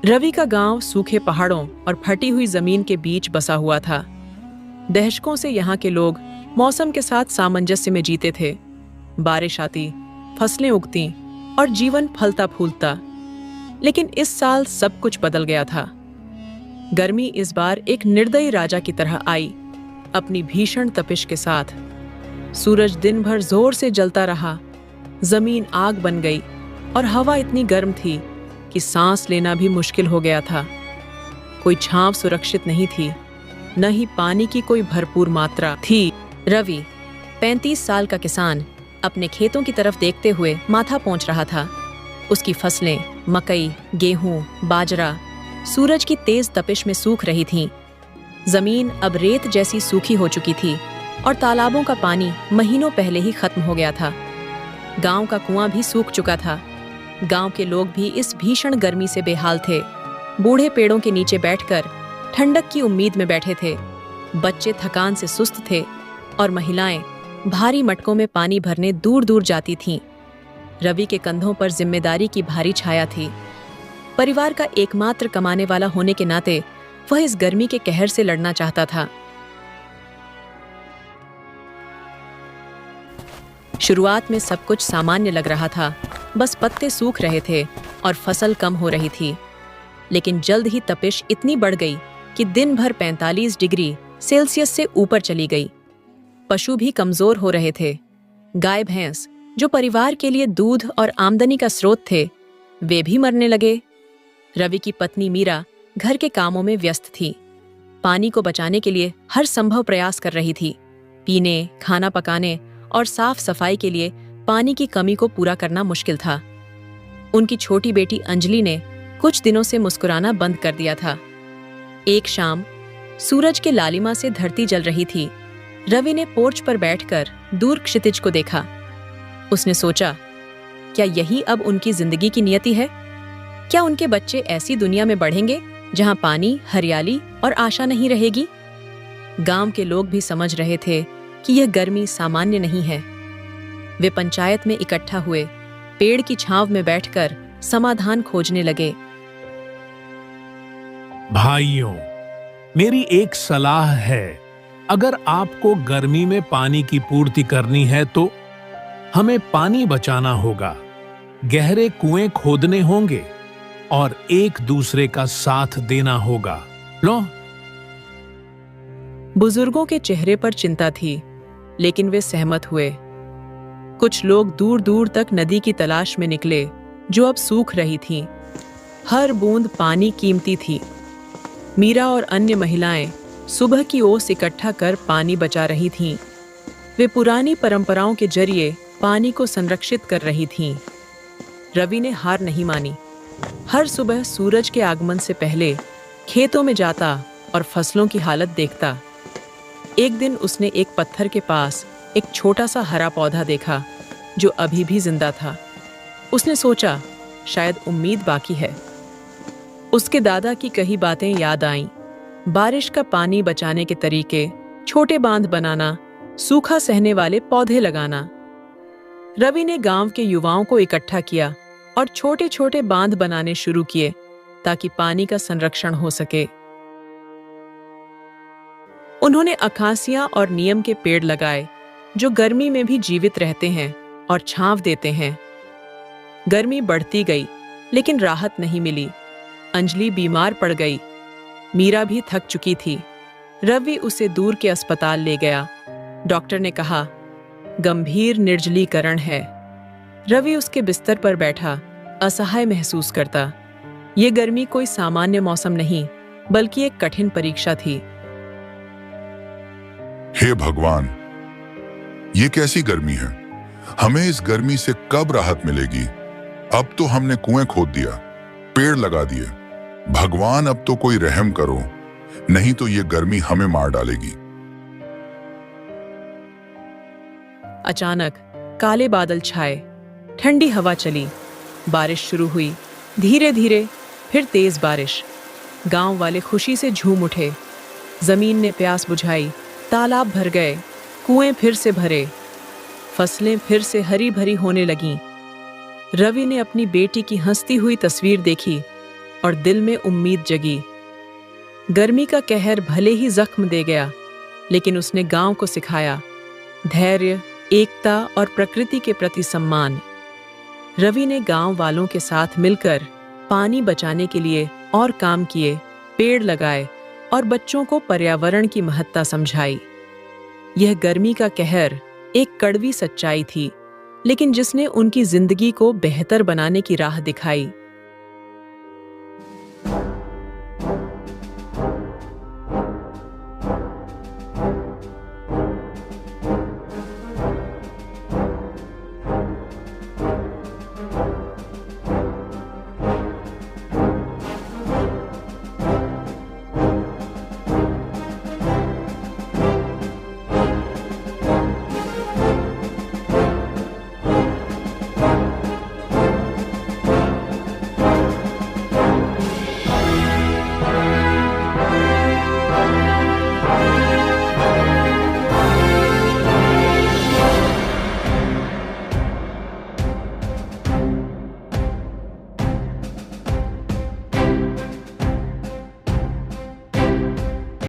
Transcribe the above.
रवि का गांव सूखे पहाड़ों और फटी हुई जमीन के बीच बसा हुआ था। दशकों से यहाँ के लोग मौसम के साथ सामंजस्य में जीते थे। बारिश आती, फसलें उगती और जीवन फलता फूलता। लेकिन इस साल सब कुछ बदल गया था। गर्मी इस बार एक निर्दयी राजा की तरह आई, अपनी भीषण तपिश के साथ। सूरज दिन भर जोर से जलता रहा, जमीन आग बन गई और हवा इतनी गर्म थी कि सांस लेना भी मुश्किल हो गया था। कोई छांव सुरक्षित नहीं थी, न ही पानी की कोई भरपूर मात्रा थी। रवि 35 साल का किसान अपने खेतों की तरफ देखते हुए माथा पोंछ रहा था। उसकी फसलें मकई, गेहूं, बाजरा सूरज की तेज तपिश में सूख रही थीं। जमीन अब रेत जैसी सूखी हो चुकी थी और तालाबों का पानी महीनों पहले ही खत्म हो गया था। गांव का कुआं भी सूख चुका था। गांव के लोग भी इस भीषण गर्मी से बेहाल थे। बूढ़े पेड़ों के नीचे बैठकर ठंडक की उम्मीद में बैठे थे। बच्चे थकान से सुस्त थे और महिलाएं भारी मटकों में पानी भरने दूर दूर जाती थीं। रवि के कंधों पर जिम्मेदारी की भारी छाया थी। परिवार का एकमात्र कमाने वाला होने के नाते वह इस गर्मी के कहर से लड़ना चाहता था। शुरुआत में सब कुछ सामान्य लग रहा था, बस पत्ते सूख रहे थे और फसल कम हो रही थी। लेकिन जल्द ही तपिश इतनी बढ़ गई कि दिन भर 45 डिग्री सेल्सियस से ऊपर चली गई। पशु भी कमजोर हो रहे थे। गाय भैंस, जो परिवार के लिए दूध और आमदनी का स्रोत थे, वे भी मरने लगे। रवि की पत्नी मीरा घर के कामों में व्यस्त थी। पानी को बचाने के लिए हर संभव प्रयास कर रही थी। पीने, खाना पकाने और साफ सफाई के लिए पानी की कमी को पूरा करना मुश्किल था। उनकी छोटी बेटी अंजलि ने कुछ दिनों से मुस्कुराना बंद कर दिया था। एक शाम सूरज के लालिमा से धरती जल रही थी। रवि ने पोर्च पर बैठकर दूर क्षितिज को देखा। उसने सोचा, क्या यही अब उनकी जिंदगी की नियति है? क्या उनके बच्चे ऐसी दुनिया में बढ़ेंगे जहां पानी, हरियाली और आशा नहीं रहेगी? गांव के लोग भी समझ रहे थे कि यह गर्मी सामान्य नहीं है। वे पंचायत में इकट्ठा हुए, पेड़ की छांव में बैठकर समाधान खोजने लगे। भाइयों, मेरी एक सलाह है। अगर आपको गर्मी में पानी की पूर्ति करनी है तो हमें पानी बचाना होगा। गहरे कुएं खोदने होंगे और एक दूसरे का साथ देना होगा। लो। बुजुर्गों के चेहरे पर चिंता थी, लेकिन वे सहमत हुए। कुछ लोग दूर दूर तक नदी की तलाश में निकले, जो अब सूख रही थी। हर बूंद पानी कीमती थी। मीरा और अन्य महिलाएं सुबह की ओस इकट्ठा कर पानी बचा रही थीं। वे पुरानी परंपराओं के जरिए पानी को संरक्षित कर रही थीं। रवि ने हार नहीं मानी। हर सुबह सूरज के आगमन से पहले खेतों में जाता और फसलों की हालत देखता। एक दिन उसने एक पत्थर के पास एक छोटा सा हरा पौधा देखा, जो अभी भी जिंदा था। उसने सोचा, शायद उम्मीद बाकी है। उसके दादा की कही बातें याद आईं। बारिश का पानी बचाने के तरीके, छोटे बांध बनाना, सूखा सहने वाले पौधे लगाना। रवि ने गांव के युवाओं को इकट्ठा किया और छोटे छोटे बांध बनाने शुरू किए, ताकि पानी का संरक्षण हो सके। उन्होंने अकासिया और नीम के पेड़ लगाए, जो गर्मी में भी जीवित रहते हैं और छांव देते हैं। गर्मी बढ़ती गई, लेकिन राहत नहीं मिली। अंजलि बीमार पड़ गई। मीरा भी थक चुकी थी। रवि उसे दूर के अस्पताल ले गया। डॉक्टर ने कहा, गंभीर निर्जलीकरण है। रवि उसके बिस्तर पर बैठा, असहाय महसूस करता। ये गर्मी कोई सामान्य मौसम नहीं, बल्कि एक कठिन परीक्षा थी। हे भगवान, ये कैसी गर्मी है? हमें इस गर्मी से कब राहत मिलेगी? अब तो हमने कुएं खोद दिया, पेड़ लगा दिए। भगवान, अब तो कोई रहम करो, नहीं तो ये गर्मी हमें मार डालेगी। अचानक काले बादल छाए, ठंडी हवा चली, बारिश शुरू हुई। धीरे धीरे फिर तेज बारिश। गांव वाले खुशी से झूम उठे। जमीन ने प्यास बुझाई, तालाब भर गए, कुएं फिर से भरे, फसलें फिर से हरी भरी होने लगीं। रवि ने अपनी बेटी की हंसती हुई तस्वीर देखी, और दिल में उम्मीद जगी। गर्मी का कहर भले ही जख्म दे गया, लेकिन उसने गांव को सिखाया धैर्य, एकता और प्रकृति के प्रति सम्मान। रवि ने गांव वालों के साथ मिलकर पानी बचाने के लिए और काम किए, पेड़ लगाए और बच्चों को पर्यावरण की महत्ता समझाई। यह गर्मी का कहर एक कड़वी सच्चाई थी, लेकिन जिसने उनकी जिंदगी को बेहतर बनाने की राह दिखाई।